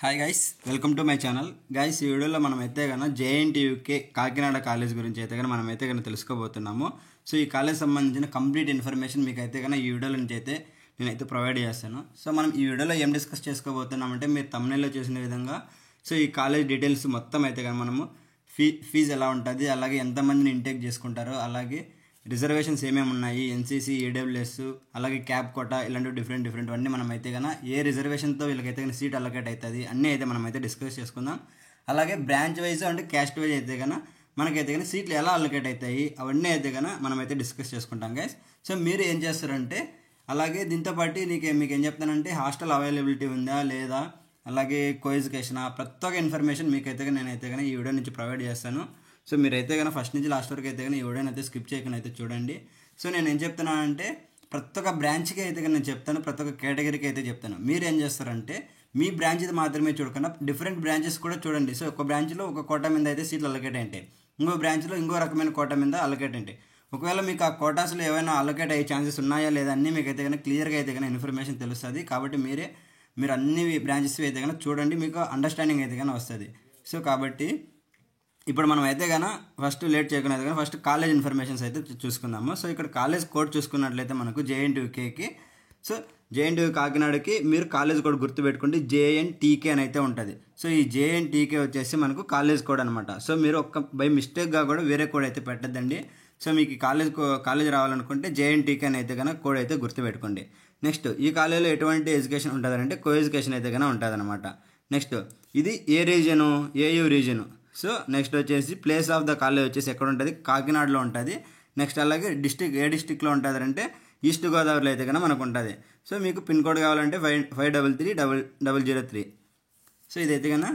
Hi guys, welcome to my channel. Guys, ఈ వీడియోలో మనం అయితే కన్నా జేఎన్టీయూకే కాకినాడ కాలేజ్ గురించి అయితే కన్నా మనం అయితే కన్నా తెలుసుకోబోతున్నాము. సో ఈ కాలేజ్ సంబంధించిన కంప్లీట్ ఇన్ఫర్మేషన్ మీకు అయితే కన్నా ఈ వీడియోలో నుంచి అయితే నేనైతే ప్రొవైడ్ చేస్తాను. సో మనం ఈ వీడియోలో ఏం డిస్కస్ చేసుకోబోతున్నామంటే మీరు thumbnail లో చూసిన విధంగా సో ఈ కాలేజ్ డీటెయిల్స్ మొత్తం అయితే కానీ మనము ఫీజు ఎలా ఉంటుంది, అలాగే ఎంతమందిని ఇంటేక్ చేసుకుంటారో, అలాగే రిజర్వేషన్స్ ఏమేమి ఉన్నాయి, ఎన్సీసీ, ఏడబ్ల్యూఎస్, అలాగే క్యాప్ కోటా, ఇలాంటివి డిఫరెంట్ అన్నీ మనం అయితే కన్నా ఏ రిజర్వేషన్తో వీళ్ళకైతే కానీ సీట్ అలొకేట్ అవుతుంది అన్నీ అయితే మనం అయితే డిస్కస్ చేసుకుందాం. అలాగే బ్రాంచ్ వైజ్ అంటే క్యాస్ట్ వైజ్ అయితే కన్నా మనకైతే కానీ సీట్లు ఎలా అలొకేట్ అవుతాయి అవన్నీ అయితే కన్నా మనం అయితే డిస్కస్ చేసుకుంటాం గైస్. సో మీరు ఏం చేస్తారంటే, అలాగే దీంతో పాటు మీకు ఏం చెప్తానంటే హాస్టల్ అవైలబిలిటీ ఉందా లేదా, అలాగే కోఎడ్యుకేషన్, ప్రతి ఒక్క ఇన్ఫర్మేషన్ మీకైతే కానీ నేనైతే కానీ ఈ వీడియో నుంచి ప్రొవైడ్ చేస్తాను. సో మీరైతే కానీ ఫస్ట్ నుంచి లాస్ట్ వరకు అయితే కానీ ఈ వీడియోని అయితే స్కిప్ చేయకుండా అయితే చూడండి. సో నేను ఏం చెప్తున్నానంటే ప్రతి ఒక్క బ్రాంచ్కి అయితే కానీ నేను చెప్తాను, ప్రతి ఒక్క కేటగిరీకి అయితే చెప్తాను. మీరు ఏం చేస్తారంటే మీ బ్రాంచ్ది మాత్రమే చూడకుండా డిఫరెంట్ బ్రాంచెస్ కూడా చూడండి. సో ఒక బ్రాంచ్లో ఒక కోటా మీద అయితే సీట్లు అలొకేట్ ఉంటాయి, ఇంకో బ్రాంచ్లో ఇంకో రకమైన కోటా మీద అలొకేట్ ఉంటాయి. ఒకవేళ మీకు ఆ కోటాస్లో ఏమైనా అలొకేట్ అయ్యే ఛాన్సెస్ ఉన్నాయా లేదా అన్నీ మీకు అయితే కానీ క్లియర్గా అయితే కానీ ఇన్ఫర్మేషన్ తెలుస్తుంది. కాబట్టి మీరు అన్ని బ్రాంచెస్ అయితే కానీ చూడండి, మీకు అండర్స్టాండింగ్ అయితే కానీ వస్తుంది. సో కాబట్టి ఇప్పుడు మనం అయితే కానీ ఫస్ట్ లేట్ చేయకుండా అయితే కానీ ఫస్ట్ కాలేజ్ ఇన్ఫర్మేషన్స్ అయితే చూసుకుందాము. సో ఇక్కడ కాలేజ్ కోడ్ చూసుకున్నట్లయితే మనకు జేఎన్టీయూకేకి, సో జేఎన్టీయూ కాకినాడకి మీరు కాలేజ్ కోడ్ గుర్తుపెట్టుకోండి, జేఎన్టీకే అని అయితే ఉంటుంది. సో ఈ జేఎన్టీకే వచ్చేసి మనకు కాలేజ్ కోడ్ అనమాట. సో మీరు బై మిస్టేక్గా కూడా వేరే కోడ్ అయితే పెట్టద్దండి. సో మీకు కాలేజ్ రావాలనుకుంటే జేఎన్టీకే అని అయితే కనుక కోడ్ అయితే గుర్తుపెట్టుకోండి. నెక్స్ట్ ఈ కాలేజీలో ఎటువంటి ఎడ్యుకేషన్ ఉంటుందంటే కోఎడ్యుకేషన్ అయితే కనుక ఉంటుంది అనమాట. నెక్స్ట్ ఇది A region, AU region. So next వచ్చేసి ప్లేస్ ఆఫ్ ద కాలేజ్ వచ్చేసి ఎక్కడ ఉంటుంది, కాకినాడలో ఉంటుంది. నెక్స్ట్ అలాగే ఏ డిస్టిక్లో ఉంటుంది అంటే ఈస్ట్ గోదావరిలో అయితే కనుక మనకు ఉంటుంది. సో మీకు పిన్ కోడ్ కావాలంటే 533003. సో ఇదైతే కన్నా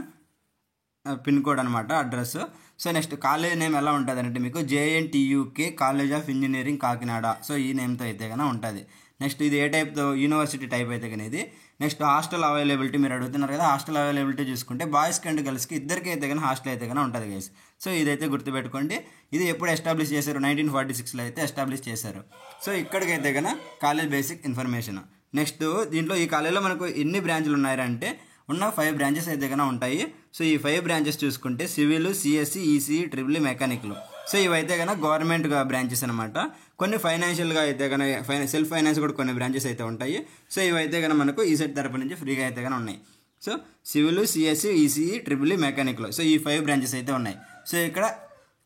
పిన్ కోడ్ అనమాట, address. So next college name ఎలా ఉంటుంది అంటే మీకు JNTUK college of engineering Kakinada. So ఈ నేమ్తో అయితే కన్నా ఉంటుంది. నెక్స్ట్ ఇది ఏ టైప్తో, యూనివర్సిటీ టైప్ అయితే కానీ ఇది. నెక్స్ట్ హాస్టల్ అవైలబిలిటీ మీరు అడుగుతున్నారు కదా, హాస్టల్ అవైలబిలిటీ చూసుకుంటే బాయ్స్కి అండ్ గర్ల్స్కి ఇద్దరికి అయితే కానీ హాస్టల్ అయితే కానీ ఉంటుంది గైస్. సో ఇదైతే గుర్తుపెట్టుకోండి. ఇది ఎప్పుడు ఎస్టాబ్లిష్ చేశారు, 1946లో అయితే ఎస్టాబ్లిష్ చేశారు. సో ఇక్కడికైతే కానీ కాలేజ్ బేసిక్ ఇన్ఫర్మేషన్. నెక్స్ట్ దీంట్లో ఈ కాలేజ్లో మనకు ఎన్ని బ్రాంచ్లు ఉన్నాయంటే ఉన్న 5 బ్రాంచెస్ అయితే కన్నా ఉంటాయి. సో ఈ 5 బ్రాంచెస్ చూసుకుంటే civil, CSE, ECE, triple mechanical. So ఇవైతే కన్నా గవర్నమెంట్ బ్రాంచెస్ అనమాట. కొన్ని ఫైనాన్షియల్గా అయితే కన్నా సెల్ఫ్ ఫైనాన్స్ కూడా కొన్ని బ్రాంచెస్ అయితే ఉంటాయి. సో ఇవైతే కన్నా మనకు ఈ సెట్ తరపు నుంచి ఫ్రీగా అయితే కన్నా ఉన్నాయి. So civil, CSE, ECE, triple mechanical. So ఈ 5 బ్రాంచెస్ అయితే ఉన్నాయి. సో ఇక్కడ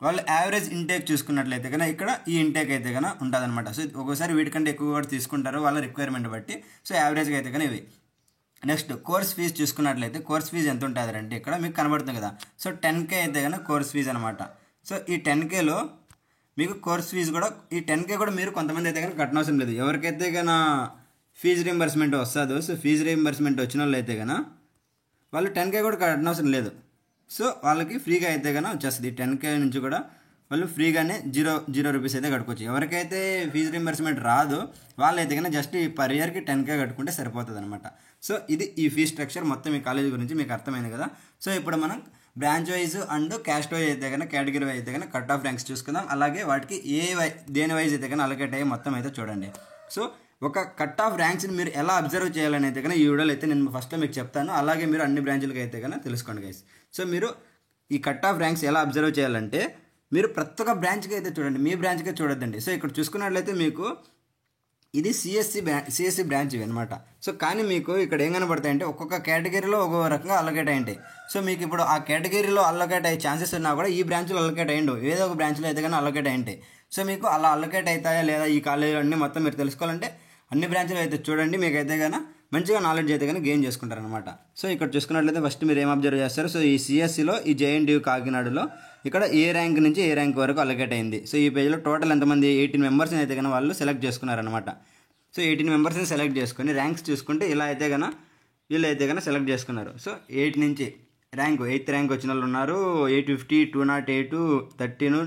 వాళ్ళు యావరేజ్ ఇంటేక్ చూసుకున్నట్లయితే కన్నా ఇక్కడ ఈ ఇంటేక్ అయితే కన్నా ఉంటుంది అనమాట. సో ఒక్కోసారి వీటికంటే ఎక్కువ కూడా తీసుకుంటారు వాళ్ళ రిక్వైర్మెంట్ బట్టి. సో యావరేజ్గా అయితే కానీ ఇవి. నెక్స్ట్ కోర్స్ ఫీజు చూసుకున్నట్లయితే కోర్స్ ఫీజు ఎంత ఉంటుంది అంటే ఇక్కడ మీకు కనబడుతుంది కదా. సో 10K అయితే కన్నా కోర్స్ ఫీజు అనమాట. సో ఈ 10Kలో మీకు కోర్స్ ఫీజు కూడా, ఈ 10K కూడా మీరు కొంతమంది అయితే కనుక కట్టనవసరం లేదు. ఎవరికైతే కన్నా ఫీజు రీంబర్స్మెంట్ వస్తుందో, సో ఫీజు రీంబర్స్మెంట్ వచ్చిన వాళ్ళు అయితే కన్నా వాళ్ళు 10K కూడా కట్టనవసరం లేదు. సో వాళ్ళకి ఫ్రీగా అయితే కన్నా వచ్చేస్తుంది. 10K నుంచి కూడా వాళ్ళు ఫ్రీగానే జీరో రూపీస్ అయితే కట్టుకోవచ్చు. ఎవరికైతే ఫీజు రీంబర్స్మెంట్ రాదో వాళ్ళైతే కన్నా జస్ట్ ఈ పర్ ఇయర్కి 10K కట్టుకుంటే సరిపోతుంది అనమాట. సో ఇది ఈ ఫీ స్ట్రక్చర్ మొత్తం ఈ కాలేజ్ గురించి మీకు అర్థమైంది కదా. సో ఇప్పుడు మనం branch wise and caste wise అయితే కన్నా కేటగిరీ వైజ్ అయితే కన్నా కట్ ఆఫ్ ర్యాంక్స్ చూసుకుందాం. అలాగే వాటికి దేని వైజ్ అయితే కన్నా అలొకేట్ అయ్యి మొత్తం అయితే చూడండి. సో ఒక కట్ ఆఫ్ ర్యాంక్స్ని మీరు ఎలా అబ్జర్వ్ చేయాలని అయితే కన్నా ఈ వీడియోలో అయితే నేను ఫస్ట్లో మీకు చెప్తాను. అలాగే మీరు అన్ని బ్రాంచ్లకి అయితే కన్నా తెలుసుకోండి గైస్. సో మీరు ఈ కట్ ఆఫ్ ర్యాంక్స్ ఎలా అబ్జర్వ్ చేయాలంటే మీరు ప్రతి ఒక్క బ్రాంచ్కి అయితే చూడండి, మీ బ్రాంచ్కే చూడొద్దండి. సో ఇక్కడ చూసుకున్నట్లయితే మీకు ఇది సిఎస్సి బ్రాంచ్ ఇవి అనమాట. సో కానీ మీకు ఇక్కడ ఏం కనబడతాయంటే ఒక్కొక్క కేటగిరీలో ఒక్కొక్క రకంగా అలొకేట్ అయ్యింటాయి. సో మీకు ఇప్పుడు ఆ కేటగిరీలో అలొకేట్ అయ్యే ఛాన్సెస్ ఉన్నా కూడా ఈ బ్రాంచ్లో అలొకేట్ అయ్యిండు, ఏదో ఒక బ్రాంచ్లో అయితే కానీ అలొకేట్ అయ్యింటాయి. సో మీకు అలా అలొకేట్ అవుతాయా లేదా ఈ కాలేజీలో అన్నీ మొత్తం మీరు తెలుసుకోవాలంటే అన్ని బ్రాంచ్లు అయితే చూడండి. మీకు అయితే కానీ మంచిగా నాలెడ్జ్ అయితే కానీ గెయిన్ చేసుకుంటారనమాట. సో ఇక్కడ చూసుకున్నట్లయితే ఫస్ట్ మీరు ఏం అబ్జర్వ్ చేస్తారు, సో ఈ సిఎస్సిలో ఈ జేఎన్టీయూ కాకినాడలో ఇక్కడ ఏ ర్యాంక్ నుంచి ఏ ర్యాంక్ వరకు అలొకేట్ అయింది. సో ఈ పేజ్లో టోటల్ ఎంతమంది 18 మెంబర్స్ని అయితే కానీ వాళ్ళు సెలెక్ట్ చేసుకున్నారనమాట. సో 18 మెంబర్స్ని సెలెక్ట్ చేసుకొని ర్యాంక్స్ చూసుకుంటే ఇలా అయితే కన్నా వీళ్ళు అయితే కన్నా సెలెక్ట్ చేసుకున్నారు. సో 8 నుంచి ఎయిత్ ర్యాంక్ వచ్చిన వాళ్ళు ఉన్నారు. 850, 208, 13,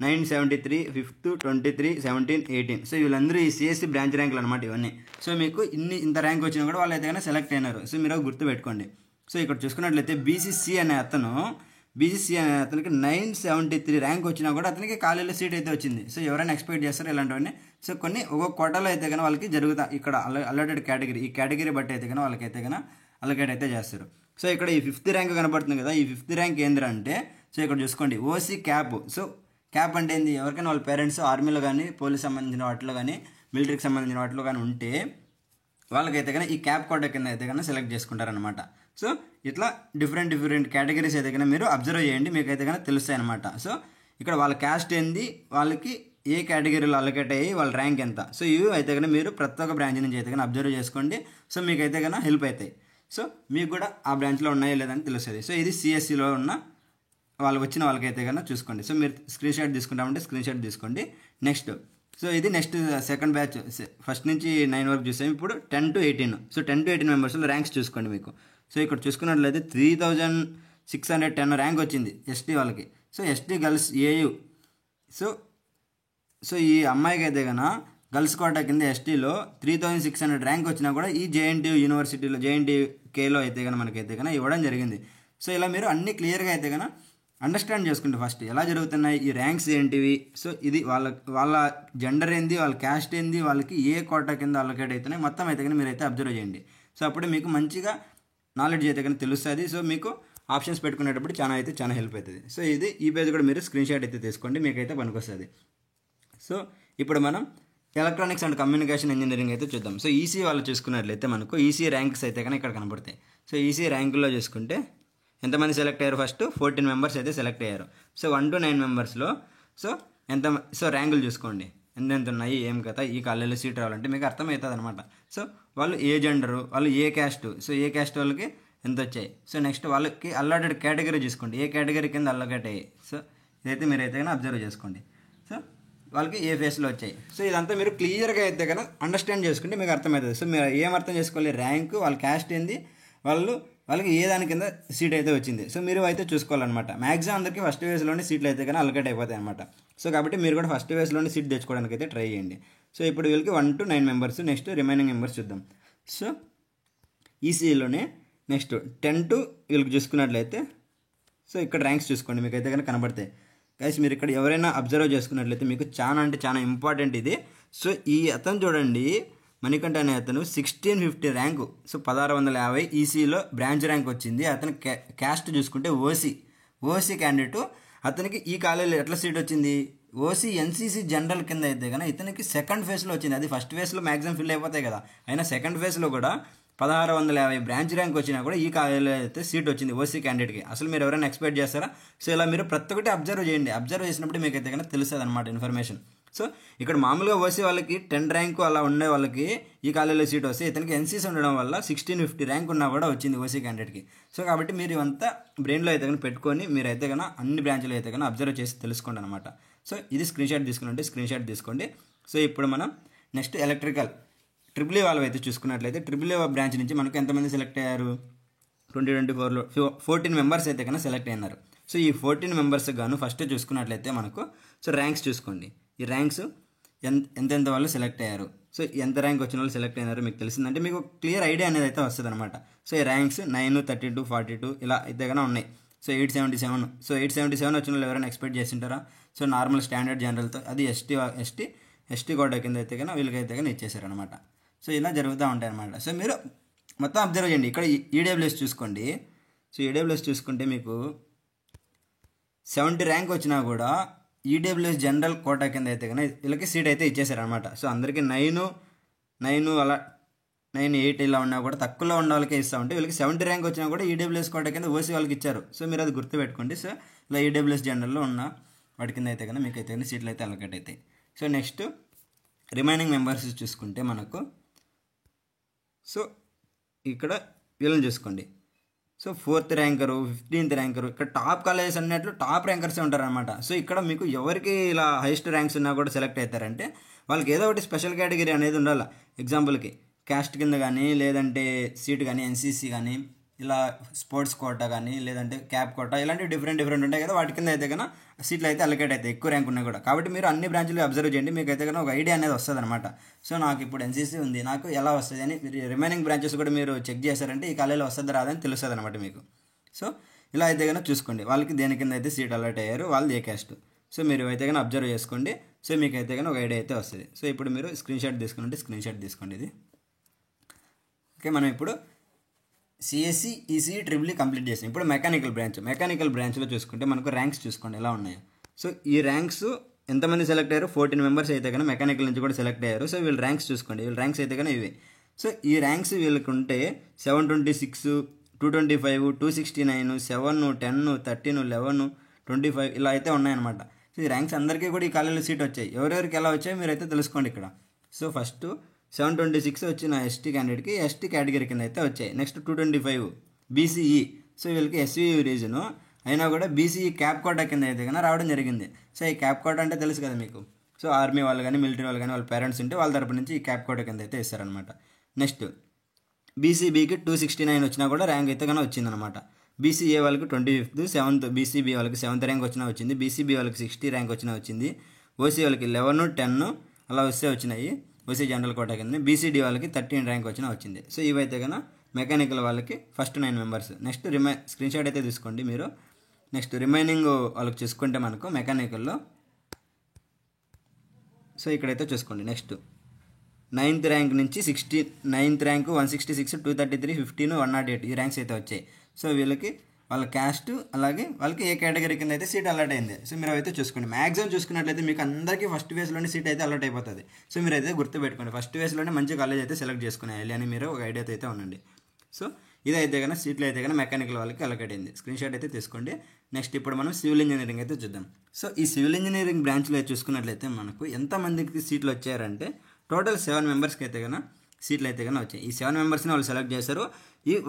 973, 5th, 23, 17, 18. సో వీళ్ళందరూ ఈ సిఎస్సి బ్రాంచ్ ర్యాంకులు అనమాట ఇవన్నీ. సో మీకు ఇంత ర్యాంక్ వచ్చినా కూడా వాళ్ళు అయితే కన్నా సెలెక్ట్ అయినారు. సో మీరు గుర్తుపెట్టుకోండి. సో ఇక్కడ చూసుకున్నట్లయితే బీసీసీ అనే అతనికి 973 ర్యాంక్ వచ్చినా కూడా అతనికి కాలేజీలో సీట్ అయితే వచ్చింది. సో ఎవరైనా ఎక్స్పెక్ట్ చేస్తారు ఇలాంటివన్నీ. సో కొన్ని ఒక్కొక్క కోటాలో అయితే కానీ వాళ్ళకి జరుగుతా ఇక్కడ అలర్టెడ్ కేటగిరీ, ఈ కేటగిరీ బట్టి అయితే కానీ వాళ్ళకైతే కానీ అలొకేట్ అయితే చేస్తారు. సో ఇక్కడ ఈ 5th ర్యాంక్ కనబడుతుంది కదా, ఈ 5th ర్యాంక్ ఏంటంటే సో ఇక్కడ చూసుకోండి ఓసీ క్యాప్. సో క్యాప్ అంటే ఏంది, ఎవరికైనా వాళ్ళ పేరెంట్స్ ఆర్మీలో కానీ పోలీస్ సంబంధించిన వాటిలో కానీ మిలిటరీకి సంబంధించిన వాటిలో కానీ ఉంటే వాళ్ళకైతే కానీ ఈ క్యాప్ కోట కింద అయితే కానీ సెలెక్ట్ చేసుకుంటారనమాట. సో ఇట్లా డిఫరెంట్ కేటగిరీస్ అయితే కానీ మీరు అబ్జర్వ్ చేయండి, మీకు అయితే కానీ తెలుస్తాయి అనమాట. సో ఇక్కడ వాళ్ళ క్యాస్ట్ ఏంది, వాళ్ళకి ఏ కేటగిరీలో అలొకేట్ అయ్యి వాళ్ళ ర్యాంక్ ఎంత, సో ఇవి అయితే కానీ మీరు ప్రతి ఒక్క బ్రాంచ్ నుంచి అయితే కానీ అబ్జర్వ్ చేసుకోండి. సో మీకు అయితే కానీ హెల్ప్ అవుతాయి. సో మీకు కూడా ఆ బ్రాంచ్లో ఉన్నాయో లేదని తెలుస్తుంది. సో ఇది సిఎస్సిలో ఉన్న వాళ్ళకి వచ్చిన వాళ్ళకైతే కన్నా చూసుకోండి. సో మీరు స్క్రీన్ షాట్ తీసుకుంటామంటే స్క్రీన్ షాట్ తీసుకోండి. నెక్స్ట్ సో ఇది నెక్స్ట్ సెకండ్ బ్యాచ్, ఫస్ట్ నుంచి 9 వరకు చూసాం. ఇప్పుడు 10 to 18. సో 10 to 18 మెంబర్స్లో ర్యాంక్స్ చూసుకోండి మీకు. సో ఇక్కడ చూసుకున్నట్లయితే 3610 ర్యాంక్ వచ్చింది ఎస్టీ వాళ్ళకి. So ST girls AU. So ఈ అమ్మాయికి అయితే కన్నా గర్ల్స్ కోటా కింద ఎస్టీలో 3600 ర్యాంక్ వచ్చినా కూడా ఈ జేఎన్టీయూ యూనివర్సిటీలో జేఎన్టీయూకేలో అయితే కన్నా మనకైతే కన్నా ఇవ్వడం జరిగింది. సో ఇలా మీరు అన్ని క్లియర్గా అయితే కన్నా అండర్స్టాండ్ చేసుకుంటే ఫస్ట్ ఎలా జరుగుతున్నాయి ఈ ర్యాంక్స్ ఏంటివి, సో ఇది వాళ్ళ జెండర్ ఏంది, వాళ్ళ క్యాస్ట్ ఏంది, వాళ్ళకి ఏ కోటా కింద అలొకేట్ అవుతున్నాయి మొత్తం అయితే కానీ మీరైతే అబ్జర్వ్ చేయండి. సో అప్పుడు మీకు మంచిగా నాలెడ్జ్ అయితే కానీ తెలుస్తుంది. సో మీకు ఆప్షన్స్ పెట్టుకునేటప్పుడు చాలా హెల్ప్ అవుతుంది. సో ఈ పేజ్ కూడా మీరు స్క్రీన్ షాట్ అయితే తీసుకోండి, మీకైతే పనికొస్తుంది. సో ఇప్పుడు మనం ఎలక్ట్రానిక్స్ అండ్ కమ్యూనికేషన్ ఇంజనీరింగ్ అయితే చూద్దాం. సో ఈసీ వాళ్ళు చూసుకున్నట్లయితే మనకు ఈసీ ర్యాంక్స్ అయితే కానీ ఇక్కడ కనపడతాయి. సో ఈసీ ర్యాంకుల్లో చూసుకుంటే ఎంతమంది సెలెక్ట్ అయ్యారు, ఫస్ట్ 14 మెంబర్స్ అయితే సెలెక్ట్ అయ్యారు. సో 1 to 9 మెంబర్స్లో సో ర్యాంకులు చూసుకోండి ఎంత ఉన్నాయి, ఏం కదా ఈ కాలేజీలో సీట్ రావాలంటే మీకు అర్థమవుతుంది అనమాట. సో వాళ్ళు ఏ జెండరు, వాళ్ళు ఏ క్యాస్ట్, సో ఏ క్యాస్ట్ వాళ్ళకి ఎంత వచ్చాయి. సో నెక్స్ట్ వాళ్ళకి అల్లాటెడ్ కేటగిరీ చూసుకోండి, ఏ కేటగిరీ కింద అల్లొకేట్ అయ్యాయి. సో ఇదైతే మీరైతే కానీ అబ్జర్వ్ చేసుకోండి. సో వాళ్ళకి ఏ ఫేస్లో వచ్చాయి. సో ఇదంతా మీరు క్లియర్గా అయితే కనుక అండర్స్టాండ్ చేసుకుంటే మీకు అర్థమవుతుంది. సో మీరు ఏం అర్థం చేసుకోవాలి, ర్యాంకు, వాళ్ళ క్యాస్ట్ ఏంది, వాళ్ళకి ఏ దాని కింద సీట్ అయితే వచ్చింది. సో మీరు అయితే చూసుకోవాలన్నమాట. మ్యాక్సిమం అందరికీ ఫస్ట్ ఫేజ్లోనే సీట్లు అయితే కానీ అలొకేట్ అయిపోతాయి అనమాట. సో కాబట్టి మీరు కూడా ఫస్ట్ ఫేజ్లోనే సీట్ తెచ్చుకోవడానికి అయితే ట్రై చేయండి. సో ఇప్పుడు వీళ్ళకి 1 to 9 members, next remaining members చూద్దాం. సో ఈసీలోనే నెక్స్ట్ 10 to వీళ్ళకి చూసుకున్నట్లయితే సో ఇక్కడ ర్యాంక్స్ చూసుకోండి, మీకు అయితే కానీ కనబడతాయి. గైస్ మీరు ఇక్కడ ఎవరైనా అబ్జర్వ్ చేసుకున్నట్లయితే మీకు చాలా ఇంపార్టెంట్ ఇది. సో ఈ అతను చూడండి, మణికంఠ అనే అతను 1650 ర్యాంకు. సో 1650 ఈసీలో బ్రాంచ్ ర్యాంక్ వచ్చింది. అతను క్యాస్ట్ చూసుకుంటే ఓసీ క్యాండిడేటు. అతనికి ఈ కాలేజీలో ఎట్లా సీట్ వచ్చింది, ఓసీ ఎన్సీసీ జనరల్ కింద అయితే కానీ ఇతనికి సెకండ్ ఫేజ్లో వచ్చింది. అది ఫస్ట్ ఫేజ్లో మ్యాక్సిమం ఫిల్ అయిపోతాయి కదా, అయినా సెకండ్ ఫేజ్లో కూడా 1650 బ్రాంచ్ ర్యాంక్ వచ్చినా కూడా ఈ కాలేజీలో అయితే సీట్ వచ్చింది ఓసీ క్యాండిడేట్కి. అసలు మీరు ఎవరైనా ఎక్స్పెక్ట్ చేస్తారా? సో ఇలా మీరు ప్రతి ఒక్కటి అబ్జర్వ్ చేయండి. అబ్జర్వ్ చేసినప్పుడు మీకు అయితే కానీ తెలుస్తుంది అనమాట ఇన్ఫర్మేషన్. సో ఇక్కడ మామూలుగా ఓసీ వాళ్ళకి 10 ర్యాంకు అలా ఉండే వాళ్ళకి ఈ కాలేజీలో సీట్ వస్తే ఇతనికి ఎన్సీసీ ఉండడం వల్ల 1650 ర్యాంక్ ఉన్నా కూడా వచ్చింది ఓసీ క్యాండిడేట్కి. సో కాబట్టి మీరు ఇవంతా బ్రెయిన్లో అయితే కానీ పెట్టుకొని మీరు అయితే కానీ అన్ని బ్రాంచ్లు అయితే కానీ అబ్జర్వ్ చేసి తెలుసుకోండి అనమాట. సో ఇది స్క్రీన్ షాట్ తీసుకుని స్క్రీన్ షాట్ తీసుకోండి. సో ఇప్పుడు మనం నెక్స్ట్ ఎలక్ట్రికల్ ట్రిపుల్ ఏ వాళ్ళు అయితే చూసుకున్నట్లయితే ట్రిపుల్ ఏ బ్రాంచ్ నుంచి మనకు ఎంతమంది సెలెక్ట్ అయ్యారు, 2024లో 14 మెంబర్స్ అయితే కన్నా సెలెక్ట్ అయినారు. సో ఈ 14 మెంబర్స్ గాను ఫస్ట్ చూసుకున్నట్లయితే మనకు సో ర్యాంక్స్ చూసుకోండి. ఈ ర్యాంక్స్ ఎంతెంత వాళ్ళు సెలెక్ట్ అయ్యారు, సో ఎంత ర్యాంక్ వచ్చిన వాళ్ళు సెలెక్ట్ అయినారు మీకు తెలిసిందంటే మీకు క్లియర్ ఐడియా అనేది అయితే వస్తుంది అనమాట. సో ఈ ర్యాంక్స్ 9, 32, 42 ఇలా అయితే కన్నా ఉన్నాయి. సో 877. సో 877 వచ్చిన వాళ్ళు ఎవరైనా ఎక్స్పెక్ట్ చేసింటారా? సో నార్మల్ స్టాండర్డ్ జనరల్తో అది ఎస్టీ కోటా కింద అయితే కన్నా వీళ్ళకైతే కానీ ఇచ్చేసారు అనమాట. సో ఇలా జరుగుతూ ఉంటాయి అనమాట. సో మీరు మొత్తం అబ్జర్వ్ చేయండి. ఇక్కడ ఈడబ్ల్యూఎస్ చూసుకోండి. సో ఈడబ్ల్యూఎస్ చూసుకుంటే మీకు 70 ర్యాంక్ వచ్చినా కూడా ఈడబ్ల్యూఎస్ జనరల్ కోటా కింద అయితే కానీ వీళ్ళకి సీట్ అయితే ఇచ్చేసారనమాట. సో అందరికీ 9 అలా 9, 8 ఇలా ఉన్నా కూడా తక్కువలో ఉన్న వాళ్ళకే ఇస్తూ ఉంటే వీళ్ళకి 70 ర్యాంక్ వచ్చినా కూడా ఈడబ్ల్యూఎస్ కోటా కింద ఓసీ వాళ్ళకి ఇచ్చారు. సో మీరు అది గుర్తుపెట్టుకోండి. సో ఇలా ఈడబ్ల్యూఎస్ జనరల్లో ఉన్న వాటి కింద అయితే కానీ మీకు అయితే కానీ సీట్లు అయితే అలొకేట్ అవుతాయి. సో నెక్స్ట్ రిమైనింగ్ మెంబర్స్ చూసుకుంటే మనకు సో ఇక్కడ వీళ్ళని చూసుకోండి. So 4th ranker, 15th ranker, ఇక్కడ టాప్ కాలేజెస్ అన్నట్లు టాప్ ర్యాంకర్సే ఉంటారనమాట. సో ఇక్కడ మీకు ఎవరికి ఇలా హైయెస్ట్ ర్యాంక్స్ ఉన్నా కూడా సెలెక్ట్ అవుతారంటే వాళ్ళకి ఏదో ఒకటి స్పెషల్ కేటగిరీ అనేది ఉండాలి. ఎగ్జాంపుల్కి క్యాస్ట్ కింద కానీ, లేదంటే సీట్ కానీ, ఎన్సీసీ కానీ, ఇలా స్పోర్ట్స్ కోటా కానీ, లేదంటే క్యాప్ కోటా, ఇలాంటివి డిఫరెంట్ ఉంటాయి కదా, వాటి కింద అయితే కన్నా సీట్లు అయితే అలొకేట్ అవుతాయి ఎక్కువ ర్యాంక్ ఉన్నాయి కూడా. కాబట్టి మీరు అన్ని బ్రాంచ్లు అబ్జర్వ్ చేయండి, మీకు అయితే కన్నా ఒక ఐడియా అనేది వస్తుంది అనమాట. సో నాకు ఇప్పుడు ఎన్సీసీ ఉంది, నాకు ఎలా వస్తుంది అని మీరు రిమైనింగ్ బ్రాంచెస్ కూడా మీరు చెక్ చేశారంటే ఈ కాలేజీలో వస్తుంది రాదని తెలుస్తుంది అనమాట మీకు. సో ఇలా అయితే కన్నా చూసుకోండి వాళ్ళకి దేని కింద అయితే సీట్ అలర్ట్ అయ్యారు, వాళ్ళది ఏ క్యాస్ట్. సో మీరు అయితే కానీ అబ్జర్వ్ చేసుకోండి. సో మీకు అయితే కానీ ఒక ఐడియా అయితే వస్తుంది. సో ఇప్పుడు మీరు స్క్రీన్ షాట్ తీసుకుంటే స్క్రీన్ షాట్ తీసుకోండి ఇది. ఓకే, మనం ఇప్పుడు CSE ECE triple E complete చేసాం. ఇప్పుడు మెకానికల్ బ్రాంచ్లో చూసుకుంటే మనకు ర్యాంక్స్ చూసుకోండి ఎలా ఉన్నాయో. సో ఈ ర్యాంక్స్ ఎంతమంది సెలెక్ట్ అయ్యారు, 14 మెంబర్స్ అయితే కానీ మెకానికల్ నుంచి కూడా సెలెక్ట్ అయ్యారు. సో వీళ్ళు ర్యాంక్స్ చూసుకోండి, వీళ్ళ ర్యాంక్స్ అయితే కానీ ఇవి. సో ఈ ర్యాంక్స్ వీళ్ళకి ఉంటే 726, 225, 269, 7, 10, 13, 11, 25 ఇలా అయితే ఉన్నాయన్నమాట. సో ఈ ర్యాంక్స్ అందరికీ కూడా ఈ కాలేజీలో సీట్ వచ్చాయి. ఎవరెవరికి ఎలా వచ్చాయో మీరైతే తెలుసుకోండి ఇక్కడ. సో ఫస్ట్ 726 వచ్చిన ఎస్టీ క్యాండిడేట్కి ఎస్టీ కేటగిరీ కింద అయితే వచ్చాయి. Next 225 BCE. సో వీళ్ళకి ఎస్సీ రీజను అయినా కూడా బీసీఈ క్యాప్ కోటా కింద అయితే కానీ రావడం జరిగింది. సో ఈ క్యాప్ కోటా అంటే తెలుసు కదా మీకు. సో ఆర్మీ వాళ్ళు కానీ మిలిటరీ వాళ్ళు కానీ వాళ్ళ పేరెంట్స్ ఉంటే వాళ్ళ తరపు నుంచి ఈ క్యాప్ కోటా కింద అయితే ఇస్తారనమాట. నెక్స్ట్ బీసీబీకి 269 వచ్చినా కూడా ర్యాంక్ అయితే కానీ వచ్చిందనమాట. బీసీఏ వాళ్ళకి 25th, 7th, బీసీబీ వాళ్ళకి 7th ర్యాంక్ వచ్చినా వచ్చింది. బీసీబీ వాళ్ళకి 60 ర్యాంక్ వచ్చినా వచ్చింది. ఓసీ వాళ్ళకి 11, 10 అలా వస్తే వచ్చినాయి ఓసీ జనరల్ కోటా కింద. బీసీడీ వాళ్ళకి 13 ర్యాంక్ వచ్చినా వచ్చింది. సో ఇవైతే కన్నా మెకానికల్ వాళ్ళకి first 9 members. Next screen shot అయితే తీసుకోండి మీరు. నెక్స్ట్ రిమైనింగ్ వాళ్ళకి చూసుకుంటే మనకు మెకానికల్లో సో ఇక్కడైతే చూసుకోండి. నెక్స్ట్ 9th ర్యాంక్ నుంచి 9th ర్యాంకు 166, 233, 15, 108 ఈ ర్యాంక్స్ అయితే వచ్చాయి. సో వీళ్ళకి వాళ్ళ క్యాస్ట్ అలాగే వాళ్ళకి ఏ కేటగిరీ కింద అయితే సీట్ అలర్ట్ అయింది. సో మీరు అయితే చూసుకోండి. మ్యాక్సిమం చూసుకున్నట్లయితే మీకు అందరికీ ఫస్ట్ ఫేజ్లోనే సీట్ అయితే అలర్ట్ అయిపోతుంది. సో మీరు అయితే గుర్తుపెట్టుకోండి, ఫస్ట్ ఫేజ్లోనే మంచి కాలేజ్ అయితే సెలెక్ట్ చేసుకునేయాలి అని మీరు ఒక ఐడియాతో అయితే ఉండండి. సో ఇదైతే కన్నా సీట్లు అయితే కన్నా మెకానికల్ వాళ్ళకి అలర్ట్ అయింది. స్క్రీన్ షాట్ అయితే తీసుకోండి. నెక్స్ట్ ఇప్పుడు మనం సివిల్ ఇంజనీరింగ్ అయితే చూద్దాం. సో ఈ సివిల్ ఇంజనీరింగ్ బ్రాంచ్లో చూసుకున్నట్లయితే మనకు ఎంతమందికి సీట్లు వచ్చారంటే టోటల్ 7 మెంబర్స్కి అయితే కన్నా సీట్లు అయితే కన్నా వచ్చాయి. ఈ 7 మెంబర్స్ని వాళ్ళు సెలెక్ట్ చేశారు.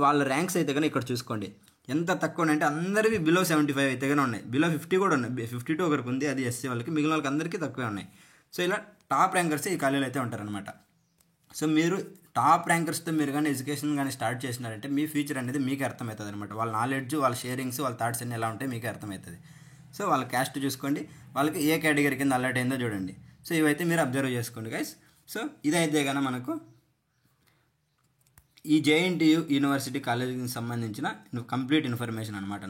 వాళ్ళ ర్యాంక్స్ అయితే కన్నా ఇక్కడ చూసుకోండి ఎంత తక్కువ అంటే అందరివి బిలో 75 అయితే కానీ ఉన్నాయి. బిలో 50 కూడా ఉన్నాయి. 52 ఒకరికి ఉంది, అది ఎస్సీ వాళ్ళకి. మిగిలిన వాళ్ళకి అందరికీ తక్కువే ఉన్నాయి. సో ఇలా టాప్ ర్యాంకర్స్ ఈ కాలేజీలో అయితే ఉంటారనమాట. సో మీరు టాప్ ర్యాంకర్స్తో మీరు కానీ ఎడ్యుకేషన్ కానీ స్టార్ట్ చేసినారంటే మీ ఫ్యూచర్ అనేది మీకు అర్థమవుతుంది అనమాట. వాళ్ళ నాలెడ్జ్, వాళ్ళ షేరింగ్స్, వాళ్ళ థాట్స్ అన్నీ ఎలా ఉంటాయి మీకు అర్థమవుతుంది. సో వాళ్ళ క్యాస్ట్ చూసుకోండి, వాళ్ళకి ఏ కేటగిరీ కింద అలర్ట్ అయిందో చూడండి. సో ఇవైతే మీరు అబ్జర్వ్ చేసుకోండి గైస్. సో ఇదైతే కానీ మనకు ఈ జేఎన్టీయూ యూనివర్సిటీ కాలేజీకి సంబంధించిన కంప్లీట్ ఇన్ఫర్మేషన్ అనమాట.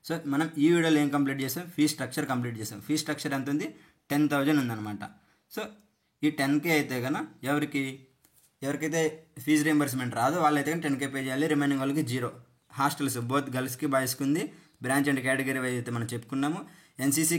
సో మనం ఈ వీడియోలో ఏం కంప్లీట్ చేసాం, ఫీ స్ట్రక్చర్ కంప్లీట్ చేసాం. ఫీ స్ట్రక్చర్ ఎంత ఉంది, 10,000 ఉందన్నమాట. సో ఈ 10K అయితే కన్నా ఎవరికైతే ఫీజు రీంబర్స్మెంట్ రాదో వాళ్ళైతే కానీ 10K పే చేయాలి. రిమైనింగ్ వాళ్ళకి 0. హాస్టల్స్ బోత్ గర్ల్స్కి బాయ్స్కి ఉంది. బ్రాంచ్ అండ్ కేటగిరీ వైజ్ అయితే మనం చెప్పుకున్నాము. ఎన్సీసీ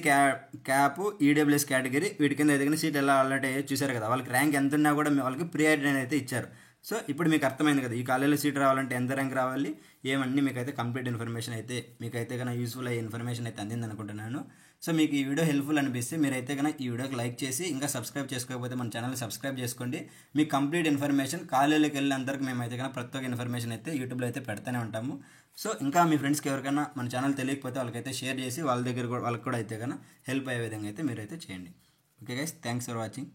క్యాప్, ఈడబ్ల్యూఎస్ కేటగిరీ వీటి కింద అయితే కానీ సీట్ ఎలా అలర్ట్ అయ్యో చూసారు కదా. వాళ్ళకి ర్యాంక్ ఎంత ఉన్నా కూడా వాళ్ళకి ప్రియారిటీ అయితే ఇచ్చారు. సో ఇప్పుడు మీకు అర్థమైంది కదా, ఈ కాలేజీలో సీట్ రావాలంటే ఎంత ర్యాంక్ రావాలి ఏమన్నీ మీకైతే కంప్లీట్ ఇన్ఫర్మేషన్ అయితే మీకైతే కన్నా యూస్ఫుల్ అయ్యే ఇన్ఫర్మేషన్ అయితే అందింది అనుకుంటున్నాను. సో మీకు ఈ వీడియో హెల్ప్ఫుల్ అనిపిస్తే మీరైతే కన్నా ఈ వీడియోకి లైక్ చేసి ఇంకా సబ్స్క్రైబ్ చేసుకోకపోతే మన ఛానల్ని సబ్స్క్రైబ్ చేసుకోండి. మీకు కంప్లీట్ ఇన్ఫర్మేషన్ కాలేజీలోకి వెళ్ళేంతవరకు మేమైతే కన్నా ప్రతి ఒక్క ఇన్ఫర్మేషన్ అయితే యూట్యూబ్లో అయితే పెడతానే ఉంటాము. సో ఇంకా మీ ఫ్రెండ్స్కి ఎవరికైనా మన ఛానల్ తెలియకపోతే వాళ్ళకైతే షేర్ చేసి వాళ్ళ దగ్గర వాళ్ళకి కూడా అయితే కన్నా హెల్ప్ అయ్యే విధంగా అయితే మీరైతే చేయండి. Okay guys, thanks for watching.